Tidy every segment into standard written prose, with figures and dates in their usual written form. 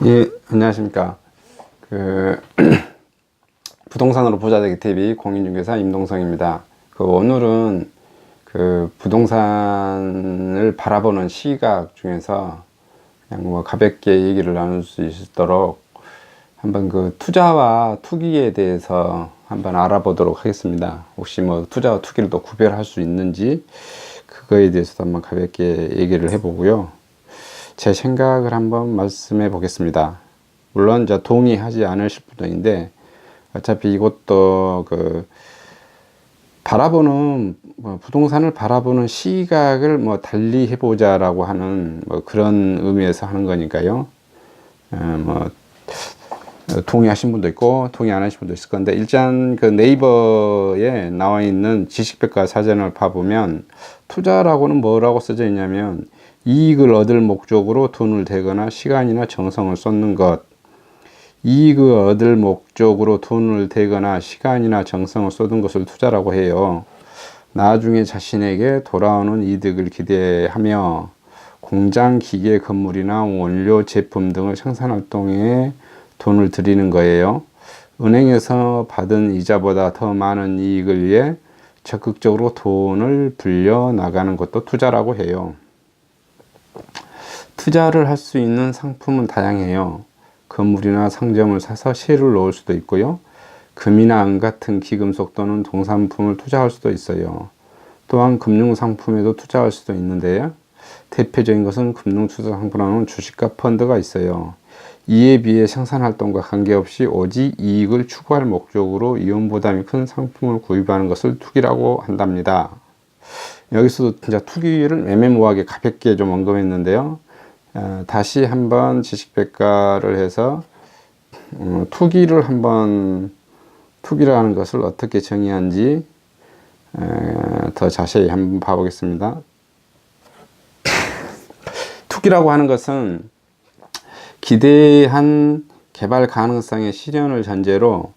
예, 안녕하십니까. 그, 부동산으로 부자 되기 TV 공인중개사 임동성입니다. 오늘은 부동산을 바라보는 시각 중에서 그냥 가볍게 얘기를 나눌 수 있도록 한번 투자와 투기에 대해서 한번 알아보도록 하겠습니다. 혹시 투자와 투기를 또 구별할 수 있는지 그거에 대해서도 한번 가볍게 얘기를 해보고요. 제 생각을 한번 말씀해 보겠습니다. 물론 이제 동의하지 않으실 분도 있는데 어차피 이것도 바라보는 부동산을 바라보는 시각을 달리 해보자라고 하는 그런 의미에서 하는 거니까요. 동의하신 분도 있고 동의 안 하신 분도 있을 건데, 일단 네이버에 나와 있는 지식백과 사전을 봐보면 투자라고는 뭐라고 써져 있냐면 이익을 얻을 목적으로 돈을 대거나 시간이나 정성을 쏟는 것. 이익을 얻을 목적으로 돈을 대거나 시간이나 정성을 쏟은 것을 투자라고 해요. 나중에 자신에게 돌아오는 이득을 기대하며 공장, 기계, 건물이나 원료, 제품 등을 생산활동에 돈을 들이는 거예요. 은행에서 받은 이자보다 더 많은 이익을 위해 적극적으로 돈을 불려 나가는 것도 투자라고 해요. 투자를 할 수 있는 상품은 다양해요. 건물이나 상점을 사서 세를 넣을 수도 있고요. 금이나 은 같은 귀금속 또는 동산품을 투자할 수도 있어요. 또한 금융상품에도 투자할 수도 있는데요. 대표적인 것은 금융투자상품으로는 주식과 펀드가 있어요. 이에 비해 생산활동과 관계없이 오직 이익을 추구할 목적으로 이윤부담이 큰 상품을 구입하는 것을 투기라고 한답니다. 여기서도 진짜 투기를 애매모호하게 가볍게 좀 언급했는데요. 다시 한번 지식백과를 해서 투기라는 것을 어떻게 정의한지 더 자세히 한번 봐보겠습니다. 투기라고 하는 것은 기대한 개발 가능성의 실현을 전제로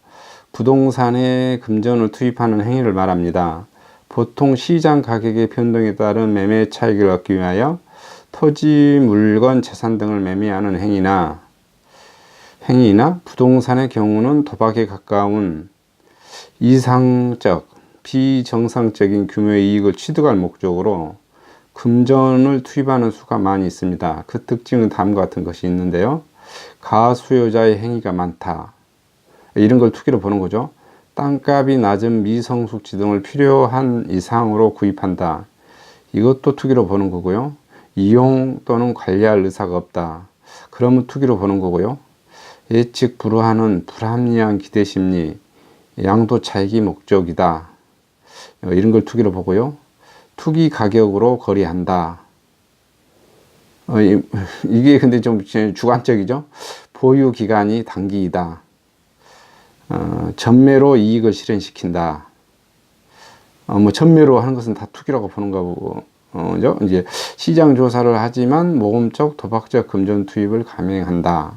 부동산에 금전을 투입하는 행위를 말합니다. 보통 시장 가격의 변동에 따른 매매 차익을 얻기 위하여 토지, 물건, 재산 등을 매매하는 행위나 부동산의 경우는 도박에 가까운 이상적, 비정상적인 규모의 이익을 취득할 목적으로 금전을 투입하는 수가 많이 있습니다. 그 특징은 다음과 같은 것이 있는데요. 가수요자의 행위가 많다. 이런 걸 투기로 보는 거죠. 땅값이 낮은 미성숙지 등을 필요한 이상으로 구입한다. 이것도 투기로 보는 거고요. 이용 또는 관리할 의사가 없다. 그러면 투기로 보는 거고요. 예측 불허하는 불합리한 기대심리, 양도 차익이 목적이다. 이런 걸 투기로 보고요. 투기 가격으로 거래한다. 이게 근데 좀 주관적이죠. 보유 기간이 단기이다. 전매로 이익을 실현시킨다. 전매로 하는 것은 다 투기라고 보는 거고, 이제 시장 조사를 하지만 모험적 도박적 금전 투입을 감행한다.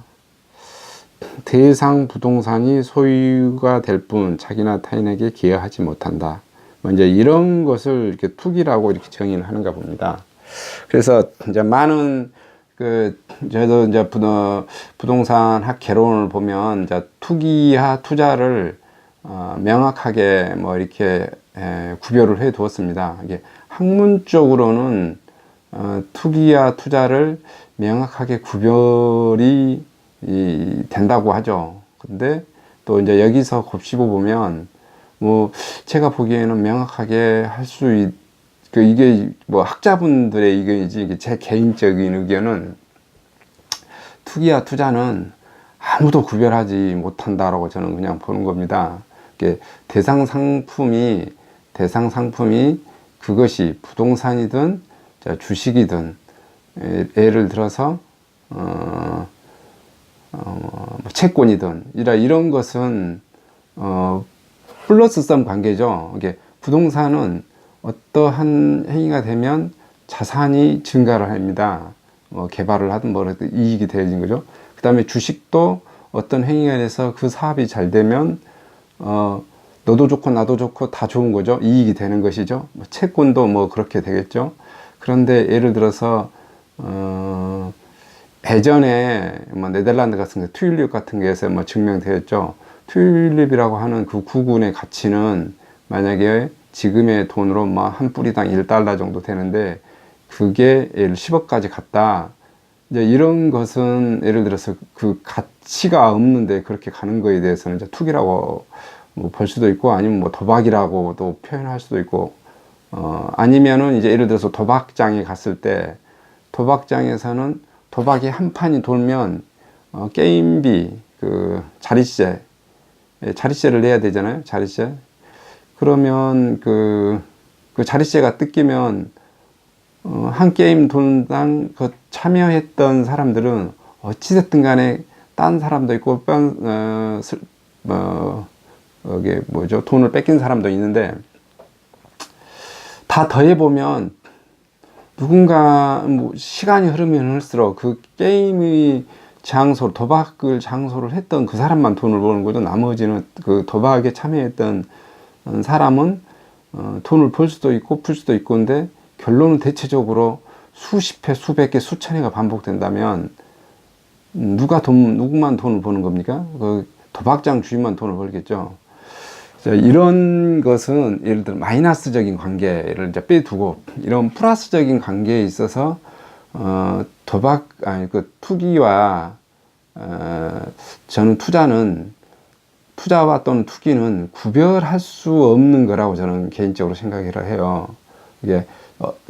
대상 부동산이 소유가 될 뿐 자기나 타인에게 기여하지 못한다. 이제 이런 것을 이렇게 투기라고 이렇게 정의를 하는가 봅니다. 그래서 이제 많은 저도 이제 부동산 학 개론을 보면 이제 투기와 투자를 명확하게 이렇게 구별을 해 두었습니다. 이게 학문적으로는 투기와 투자를 명확하게 구별이 된다고 하죠. 근데 또 이제 여기서 곱씹어 보면 제가 보기에는 명확하게 할 수 이게 학자분들의 의견이지, 제 개인적인 의견은 투기와 투자는 아무도 구별하지 못한다라고 저는 그냥 보는 겁니다. 대상 상품이 그것이 부동산이든 주식이든, 예를 들어서 채권이든 이런 것은 플러스썸 관계죠. 이게 부동산은 어떠한 행위가 되면 자산이 증가를 합니다. 개발을 하든 뭐라든 이익이 되어진 거죠. 그 다음에 주식도 어떤 행위가 돼서 그 사업이 잘 되면 너도 좋고 나도 좋고 다 좋은 거죠. 이익이 되는 것이죠. 채권도 그렇게 되겠죠. 그런데 예를 들어서 대전에 뭐 네덜란드 같은 게 튤립 같은 게에서 뭐 증명되었죠. 튤립이라고 하는 그 구군의 가치는 만약에 지금의 돈으로 뭐 한 뿌리당 1달러 정도 되는데 그게 예를 10억까지 갔다. 이제 이런 것은 예를 들어서 그 가치가 없는데 그렇게 가는 거에 대해서는 이제 투기라고 뭐 볼 수도 있고 아니면 뭐 도박이라고도 표현할 수도 있고 아니면은 이제 예를 들어서 도박장에 갔을 때 도박장에서는 도박이 한 판이 돌면 게임비 그 자릿세를 내야 되잖아요. 자릿세. 그러면 그 자릿세가 뜯기면 한 게임 돈당 그 참여했던 사람들은 어찌됐든 간에 딴 사람도 있고 이게 뭐죠? 돈을 뺏긴 사람도 있는데 다 더해보면 누군가 뭐 시간이 흐르면 흘수록 그 게임의 장소, 도박을 장소를 했던 그 사람만 돈을 버는 거죠. 나머지는 그 도박에 참여했던 사람은 돈을 벌 수도 있고 풀 수도 있고 근데 결론은 대체적으로 수십 회, 수백 회, 수천 회가 반복된다면 누구만 돈을 버는 겁니까? 그 도박장 주인만 돈을 벌겠죠. 이런 것은 예를 들어 마이너스적인 관계를 이제 빼두고 이런 플러스적인 관계에 있어서 투기와 저는 투자와 또는 투기는 구별할 수 없는 거라고 저는 개인적으로 생각을 해요. 이게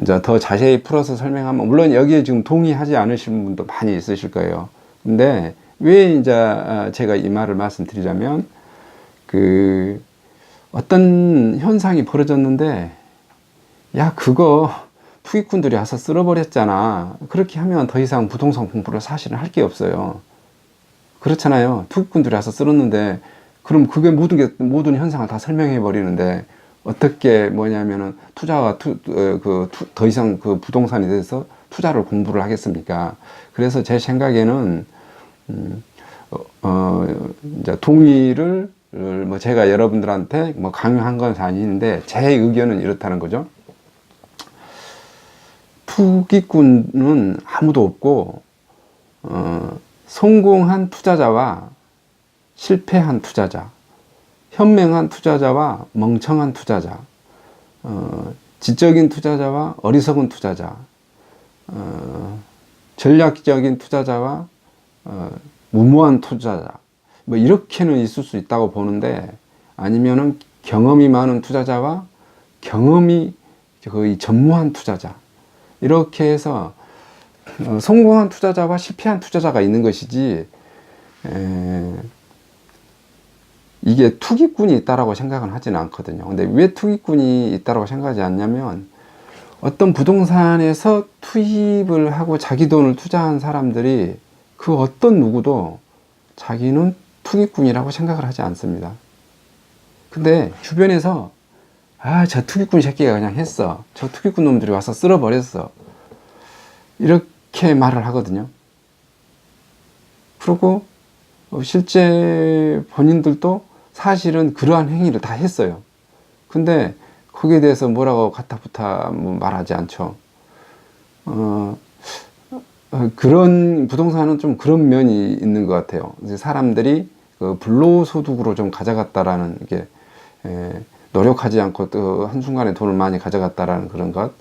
이제 더 자세히 풀어서 설명하면 물론 여기에 지금 동의하지 않으시는 분도 많이 있으실 거예요. 근데 왜 이제 제가 이 말을 말씀드리자면 어떤 현상이 벌어졌는데 야 그거 투기꾼들이 와서 쓸어버렸잖아. 그렇게 하면 더 이상 부동산 공부를 사실은 할 게 없어요. 그렇잖아요. 투기꾼들이 와서 쓸었는데 그럼 그게 모든 현상을 다 설명해 버리는데 어떻게 뭐냐면은 투자가 더 이상 그 부동산에 대해서 투자를 공부를 하겠습니까? 그래서 제 생각에는 이제 동의를 뭐 제가 여러분들한테 뭐 강요한 건 아닌데 제 의견은 이렇다는 거죠. 투기꾼은 아무도 없고 성공한 투자자와 실패한 투자자, 현명한 투자자와 멍청한 투자자, 지적인 투자자와 어리석은 투자자, 전략적인 투자자와 무모한 투자자, 뭐 이렇게는 있을 수 있다고 보는데 아니면은 경험이 많은 투자자와 경험이 거의 전무한 투자자 이렇게 해서 성공한 투자자와 실패한 투자자가 있는 것이지 이게 투기꾼이 있다라고 생각은 하지는 않거든요. 근데 왜 투기꾼이 있다라고 생각하지 않냐면 어떤 부동산에서 투입을 하고 자기 돈을 투자한 사람들이 그 어떤 누구도 자기는 투기꾼이라고 생각을 하지 않습니다. 근데 주변에서 저 투기꾼 새끼가 그냥 했어. 저 투기꾼 놈들이 와서 쓸어버렸어. 이렇게 말을 하거든요. 그리고 실제 본인들도 사실은 그러한 행위를 다 했어요. 근데 거기에 대해서 뭐라고 가타부타 말하지 않죠. 그런 부동산은 좀 그런 면이 있는 것 같아요. 사람들이 그 불로소득으로 좀 가져갔다라는 게 노력하지 않고 또 한순간에 돈을 많이 가져갔다라는 그런 것.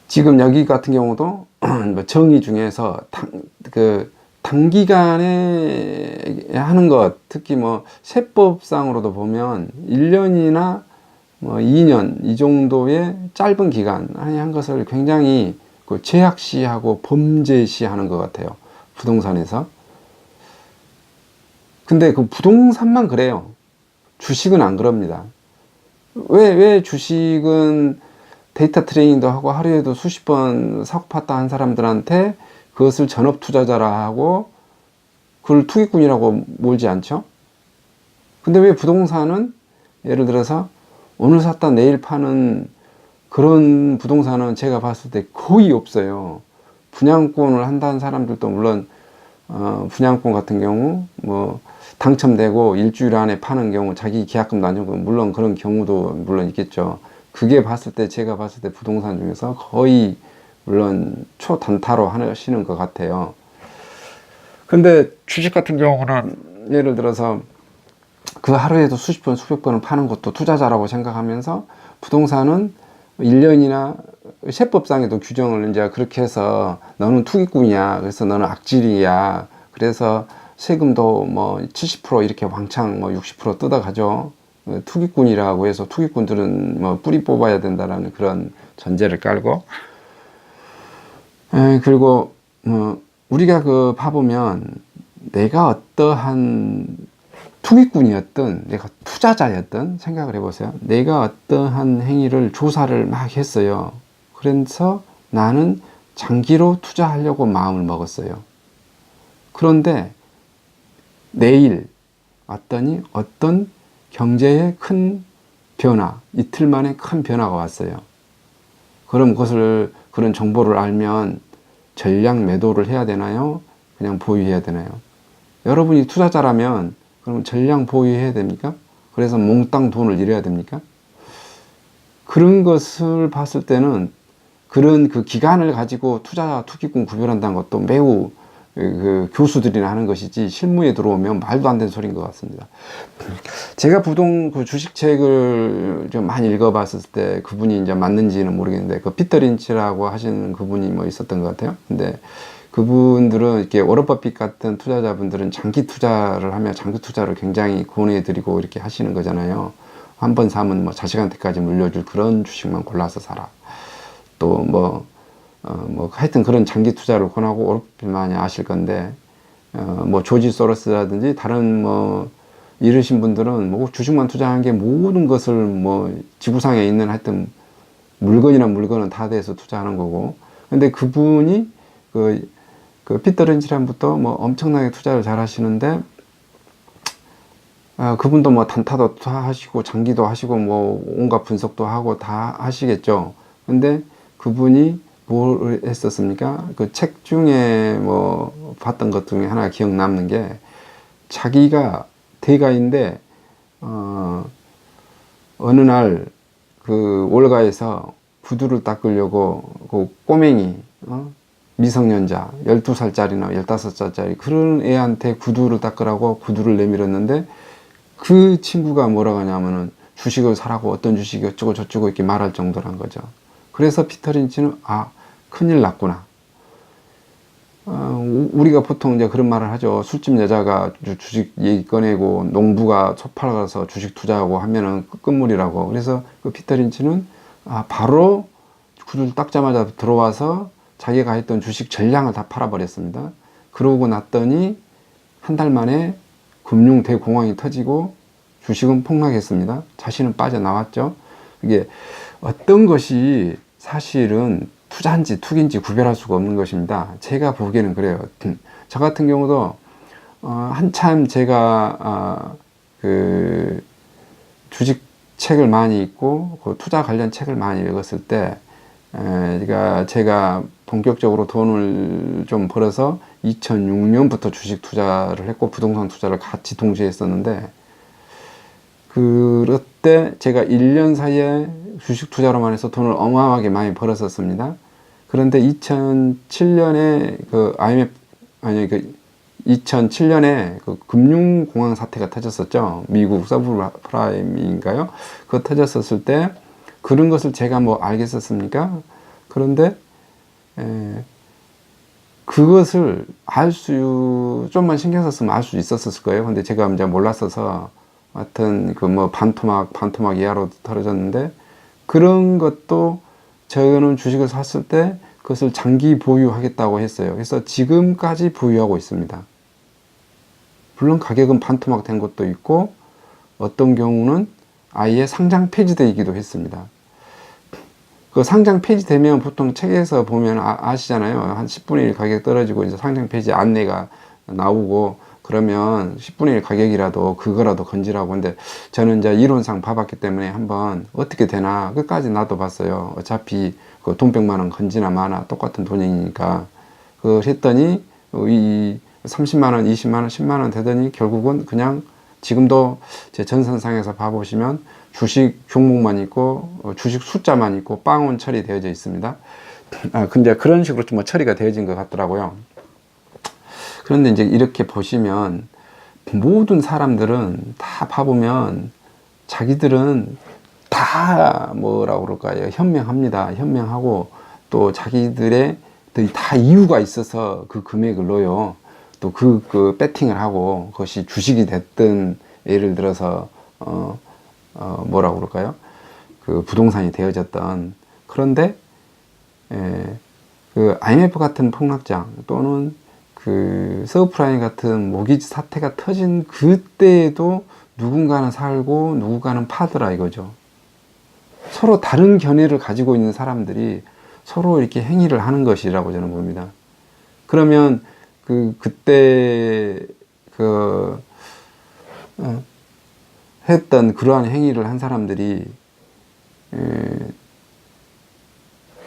지금 여기 같은 경우도 정의 중에서 단기간에 하는 것, 특히 뭐 세법상으로도 보면 1년이나 뭐 2년 이 정도의 짧은 기간 한 것을 굉장히 제약시하고 범죄시하는 것 같아요. 부동산에서. 근데 그 부동산만 그래요. 주식은 안 그럽니다. 왜 주식은 데이터 트레이닝도 하고 하루에도 수십 번 사고 팔다 한 사람들한테 그것을 전업 투자자라 하고 그걸 투기꾼이라고 몰지 않죠? 근데 왜 부동산은 예를 들어서 오늘 샀다 내일 파는 그런 부동산은 제가 봤을 때 거의 없어요. 분양권을 한다는 사람들도 물론 분양권 같은 경우 뭐 당첨되고 일주일 안에 파는 경우 자기 계약금도 안 주고 물론 그런 경우도 물론 있겠죠. 그게 제가 봤을 때 부동산 중에서 거의 물론 초단타로 하시는 것 같아요. 근데 주식 같은 경우는 예를 들어서 그 하루에도 수십 번, 수백 번을 파는 것도 투자자라고 생각하면서 부동산은 1년이나 세법상에도 규정을 이제 그렇게 해서 너는 투기꾼이야. 그래서 너는 악질이야. 그래서 세금도 뭐 70% 이렇게 왕창 뭐 60% 뜯어가죠. 투기꾼이라고 해서 투기꾼들은 뭐 뿌리 뽑아야 된다라는 그런 전제를 깔고, 그리고 우리가 그 봐보면 내가 어떠한 투기꾼이었든 내가 투자자였든 생각을 해보세요. 내가 어떠한 행위를 조사를 막 했어요. 그래서 나는 장기로 투자하려고 마음을 먹었어요. 그런데 내일 왔더니 어떤 경제에 큰 변화, 이틀 만에 큰 변화가 왔어요. 그럼 그런 정보를 알면 전량 매도를 해야 되나요? 그냥 보유해야 되나요? 여러분이 투자자라면 그럼 전량 보유해야 됩니까? 그래서 몽땅 돈을 잃어야 됩니까? 그런 것을 봤을 때는 그런 그 기간을 가지고 투자자, 투기꾼 구별한다는 것도 매우 그 교수들이나 하는 것이지 실무에 들어오면 말도 안 되는 소리인 것 같습니다. 제가 그 주식책을 좀 많이 읽어봤을 때 그분이 이제 맞는지는 모르겠는데 그 피터 린치라고 하시는 그분이 뭐 있었던 것 같아요. 근데 그분들은 이렇게 워런 버핏 같은 투자자분들은 장기 투자를 하면 장기 투자를 굉장히 권해드리고 이렇게 하시는 거잖아요. 한 번 사면 뭐 자식한테까지 물려줄 그런 주식만 골라서 사라. 또 뭐 하여튼 그런 장기 투자를 권하고 워런 버핏 많이 아실 건데 뭐 조지 소로스라든지 다른 뭐 이러신 분들은 뭐 주식만 투자한 게 모든 것을 뭐 지구상에 있는 하여튼 물건은 다 돼서 투자하는 거고. 근데 그분이 그 피터 린치람부터 뭐 엄청나게 투자를 잘 하시는데 그분도 뭐 단타도 하시고 장기도 하시고 뭐 온갖 분석도 하고 다 하시겠죠. 근데 그분이 뭘 했었습니까? 그 책 중에 뭐 봤던 것 중에 하나 기억 남는 게 자기가 대가인데 어느 날 그 월가에서 구두를 닦으려고 그 꼬맹이 미성년자 12살짜리나 15살짜리 그런 애한테 구두를 닦으라고 구두를 내밀었는데 그 친구가 뭐라고 하냐면은 주식을 사라고 어떤 주식이 어쩌고 저쩌고 이렇게 말할 정도란 거죠. 그래서 피터 린치는 큰일 났구나. 우리가 보통 이제 그런 말을 하죠. 술집 여자가 주식 얘기 꺼내고 농부가 소팔 가서 주식 투자하고 하면은 끝물이라고. 그래서 그 피터 린치는 바로 구두를 닦자마자 들어와서 자기가 했던 주식 전량을 다 팔아버렸습니다. 그러고 났더니 한 달 만에 금융 대공황이 터지고 주식은 폭락했습니다. 자신은 빠져나왔죠. 이게 어떤 것이 사실은 투자인지 투기인지 구별할 수가 없는 것입니다. 제가 보기에는 그래요. 저 같은 경우도 한참 제가 그 주식 책을 많이 읽고 그 투자 관련 책을 많이 읽었을 때 그러니까 제가 본격적으로 돈을 좀 벌어서 2006년부터 주식 투자를 했고 부동산 투자를 같이 동시에 했었는데 그때 제가 1년 사이에 주식 투자로만 해서 돈을 어마어마하게 많이 벌었었습니다. 그런데 2007년에 그 IMF, 2007년에 그 금융공황 사태가 터졌었죠. 미국 서브프라임인가요? 그거 터졌었을 때 그런 것을 제가 뭐 알겠었습니까? 그런데 그것을 좀만 신경 썼으면 알 수 있었을 거예요. 근데 제가 이제 몰랐어서 하여튼 그 뭐 반토막 이하로 떨어졌는데 그런 것도 저는 주식을 샀을 때 그것을 장기 보유하겠다고 했어요. 그래서 지금까지 보유하고 있습니다. 물론 가격은 반토막 된 것도 있고 어떤 경우는 아예 상장 폐지되기도 했습니다. 그 상장 폐지되면 보통 책에서 보면 아시잖아요. 한 10분의 1 가격 떨어지고 이제 상장 폐지 안내가 나오고 그러면 10분의 1 가격이라도 그거라도 건지라고. 근데 저는 이제 이론상 봐봤기 때문에 한번 어떻게 되나 끝까지 놔둬봤어요. 어차피 그 돈 100만 원 건지나 마나 똑같은 돈이니까. 그걸 했더니 이 30만 원, 20만 원, 10만 원 되더니 결국은 그냥 지금도 제 전선상에서 봐보시면 주식 종목만 있고 주식 숫자만 있고 빵원 처리되어져 있습니다. 근데 그런 식으로 좀 뭐 처리가 되어진 것 같더라고요. 그런데 이제 이렇게 보시면 모든 사람들은 다 봐보면 자기들은 다 뭐라고 그럴까요? 현명합니다. 현명하고 또 자기들의 다 이유가 있어서 그 금액을 넣어요. 또 그 배팅을 하고 그것이 주식이 됐든 예를 들어서 뭐라고 그럴까요? 그 부동산이 되어졌던 그런데 그 IMF 같은 폭락장 또는 그 서브프라임 같은 모기지 사태가 터진 그때에도 누군가는 살고 누군가는 파더라 이거죠. 서로 다른 견해를 가지고 있는 사람들이 서로 이렇게 행위를 하는 것이라고 저는 봅니다. 그러면 그때 했던 그러한 행위를 한 사람들이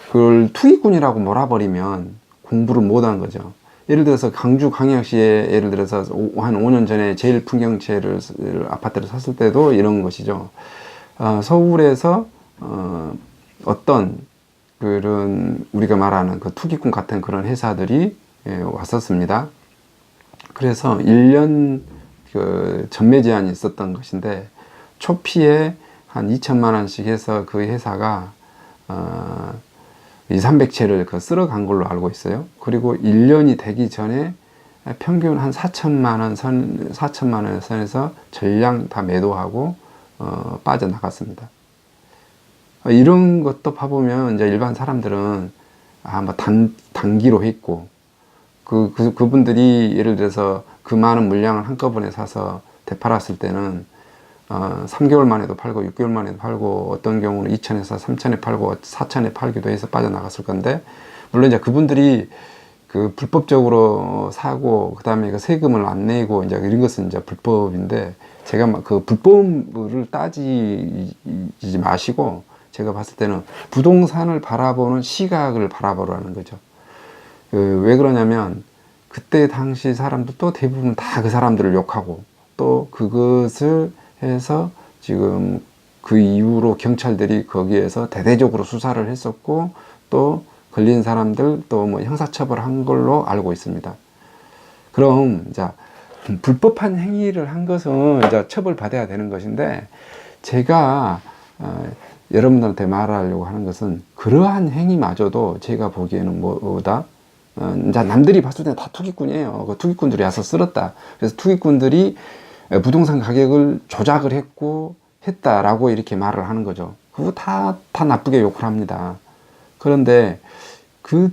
그걸 투기꾼이라고 몰아버리면 공부를 못한 거죠. 예를 들어서 광주광역시에 예를 들어서 한 5년 전에 제일 풍경채를 아파트를 샀을 때도 이런 것이죠. 서울에서 어떤 그런 우리가 말하는 그 투기꾼 같은 그런 회사들이 왔었습니다. 그래서 1년 그 전매 제한이 있었던 것인데 초피에 한 2천만 원씩 해서 그 회사가 200~300채를 쓸어간 걸로 알고 있어요. 그리고 1년이 되기 전에 평균 한 4천만 원 선에서 전량 다 매도하고 빠져나갔습니다. 이런 것도 봐보면 이제 일반 사람들은 뭐 단기로 했고 그분들이 예를 들어서 그 많은 물량을 한꺼번에 사서 되팔았을 때는 3개월 만에도 팔고 6개월 만에도 팔고 어떤 경우는 2천에서 3천에 팔고 4천에 팔기도 해서 빠져나갔을 건데 물론 이제 그분들이 그 불법적으로 사고 그 다음에 그 세금을 안 내고 이제 이런 것은 이제 불법인데 제가 그 불법을 따지지 마시고 제가 봤을 때는 부동산을 바라보는 시각을 바라보라는 거죠. 왜 그러냐면 그때 당시 사람들도 대부분 다 그 사람들을 욕하고 또 그것을 해서 지금 그 이후로 경찰들이 거기에서 대대적으로 수사를 했었고 또 걸린 사람들 또 뭐 형사처벌한 걸로 알고 있습니다. 그럼 자 불법한 행위를 한 것은 이제 처벌받아야 되는 것인데 제가 여러분들한테 말하려고 하는 것은 그러한 행위마저도 제가 보기에는 뭐다 남들이 봤을 때는 다 투기꾼이에요. 그 투기꾼들이 와서 쓸었다. 그래서 투기꾼들이 부동산 가격을 조작을 했다라고 이렇게 말을 하는 거죠. 그거 다 나쁘게 욕을 합니다. 그런데 그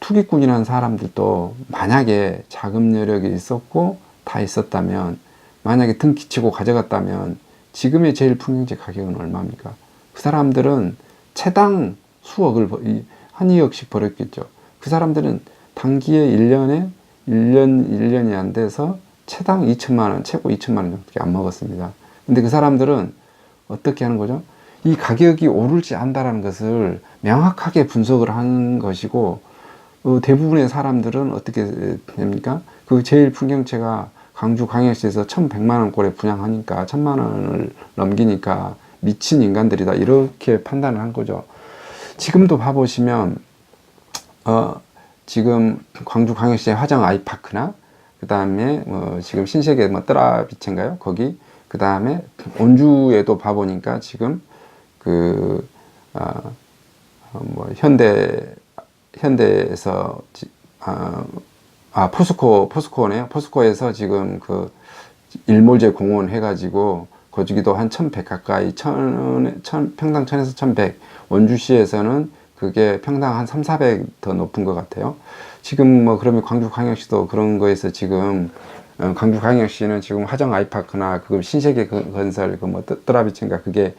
투기꾼이라는 사람들도 만약에 자금 여력이 있었고 다 있었다면 만약에 등기치고 가져갔다면 지금의 제일 풍경채 가격은 얼마입니까? 그 사람들은 채당 수억을 한 2억씩 벌었겠죠. 그 사람들은 단기에 1년이 안 돼서 채당 2천만 원, 최고 2천만 원 정도밖에 안 먹었습니다. 근데 그 사람들은 어떻게 하는 거죠? 이 가격이 오를지 안다라는 것을 명확하게 분석을 하는 것이고 대부분의 사람들은 어떻게 됩니까? 그 제일 풍경채가 광주광역시에서 1,100만 원꼴에 분양하니까 1,000만 원을 넘기니까 미친 인간들이다 이렇게 판단을 한 거죠. 지금도 봐보시면 지금 광주광역시의 화정 아이파크나 그 다음에 지금 신세계 뜨라비치인가요? 거기 그 다음에 원주에도 봐보니까 지금 현대에서 포스코네요. 포스코에서 지금 그 일몰제 공원 해가지고 거주기도 한 1,100 가까이 평당 1,000에서 1,100 원주시에서는 그게 평당 한 300~400 더 높은 것 같아요. 지금 그러면 광주광역시도 그런 거에서 지금 광주광역시는 지금 화정 아이파크나 그 신세계 건설 뜨라비치인가 그게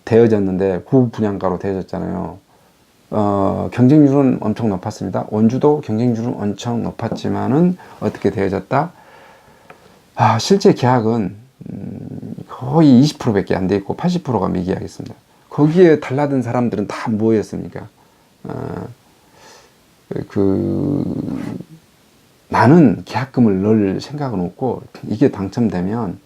되어졌는데 구분양가로 되어졌잖아요. 경쟁률은 엄청 높았습니다. 원주도 경쟁률은 엄청 높았지만은 어떻게 되어졌다? 실제 계약은 거의 20%밖에 안 돼 있고 80%가 미계약이었습니다. 거기에 달라든 사람들은 다 뭐였습니까? 나는 계약금을 넣을 생각은 없고 이게 당첨되면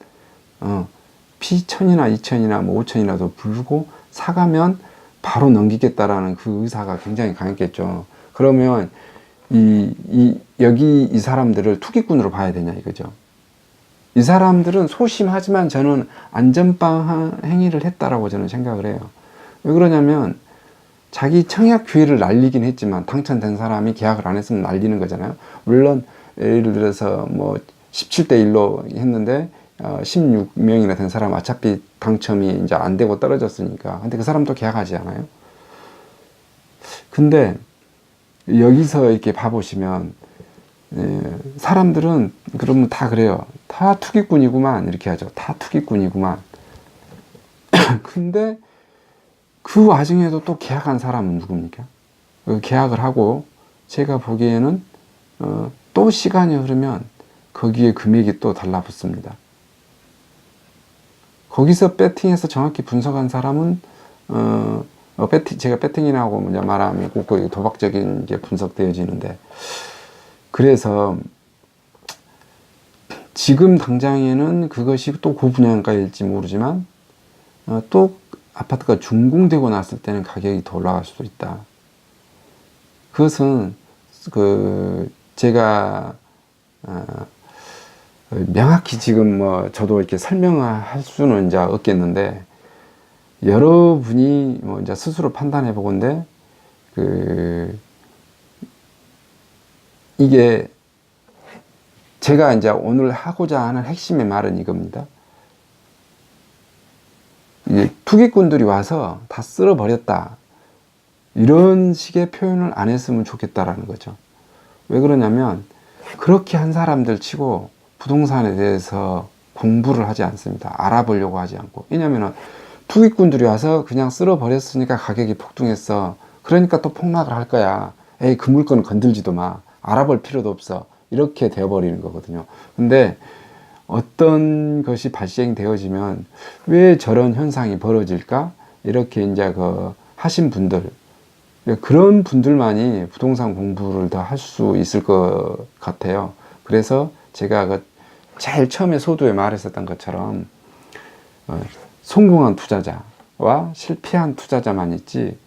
피 1,000이나 2,000이나 5,000이라도 부르고 사가면 바로 넘기겠다라는 그 의사가 굉장히 강했겠죠. 그러면 여기 이 사람들을 투기꾼으로 봐야 되냐 이거죠. 이 사람들은 소심하지만 저는 안전빵 행위를 했다라고 저는 생각을 해요. 왜 그러냐면 자기 청약 기회를 날리긴 했지만 당첨된 사람이 계약을 안 했으면 날리는 거잖아요. 물론 예를 들어서 뭐 17대 1로 했는데 16명이나 된 사람 어차피 당첨이 이제 안 되고 떨어졌으니까. 근데 그 사람도 계약하지 않아요. 근데 여기서 이렇게 봐보시면 사람들은 그러면 다 그래요. 다 투기꾼이구만 이렇게 하죠. 다 투기꾼이구만. 근데 그 와중에도 또 계약한 사람은 누굽니까? 계약을 하고 제가 보기에는 또 시간이 흐르면 거기에 금액이 또 달라붙습니다. 거기서 배팅해서 정확히 분석한 사람은 제가 배팅이라고 말하면 꼭 도박적인 게 분석되어지는데, 그래서 지금 당장에는 그것이 또 고분양가일지 모르지만 또 아파트가 준공되고 났을 때는 가격이 더 올라갈 수도 있다. 그것은 제가 명확히 지금 뭐 저도 이렇게 설명할 수는 이제 없겠는데, 여러분이 뭐 이제 스스로 판단해 보건데 이게 제가 이제 오늘 하고자 하는 핵심의 말은 이겁니다. 이게 투기꾼들이 와서 다 쓸어버렸다, 이런 식의 표현을 안 했으면 좋겠다라는 거죠. 왜 그러냐면 그렇게 한 사람들 치고 부동산에 대해서 공부를 하지 않습니다. 알아보려고 하지 않고. 왜냐면은 투기꾼들이 와서 그냥 쓸어버렸으니까 가격이 폭등했어. 그러니까 또 폭락을 할 거야. 에이, 그 물건은 건들지도 마. 알아볼 필요도 없어. 이렇게 되어버리는 거거든요. 근데 어떤 것이 발생되어지면 왜 저런 현상이 벌어질까? 이렇게 이제 하신 분들, 그런 분들만이 부동산 공부를 더 할 수 있을 것 같아요. 그래서 제가 제일 처음에 소두에 말했었던 것처럼 성공한 투자자와 실패한 투자자만 있지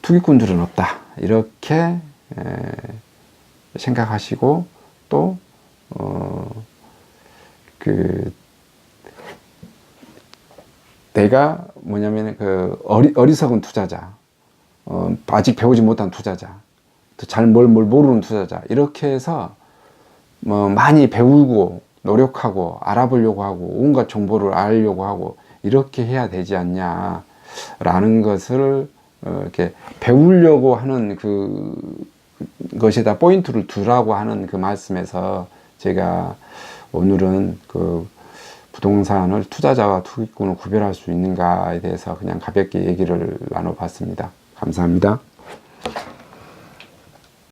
투기꾼들은 없다, 이렇게 생각하시고, 또 내가 뭐냐면 어리석은 투자자, 아직 배우지 못한 투자자, 잘 뭘 모르는 투자자, 이렇게 해서 뭐 많이 배우고 노력하고 알아보려고 하고 온갖 정보를 알려고 하고 이렇게 해야 되지 않냐라는 것을 이렇게 배우려고 하는 것에다 포인트를 두라고 하는 그 말씀에서 제가 오늘은 부동산을 투자자와 투기꾼을 구별할 수 있는가에 대해서 그냥 가볍게 얘기를 나눠봤습니다. 감사합니다.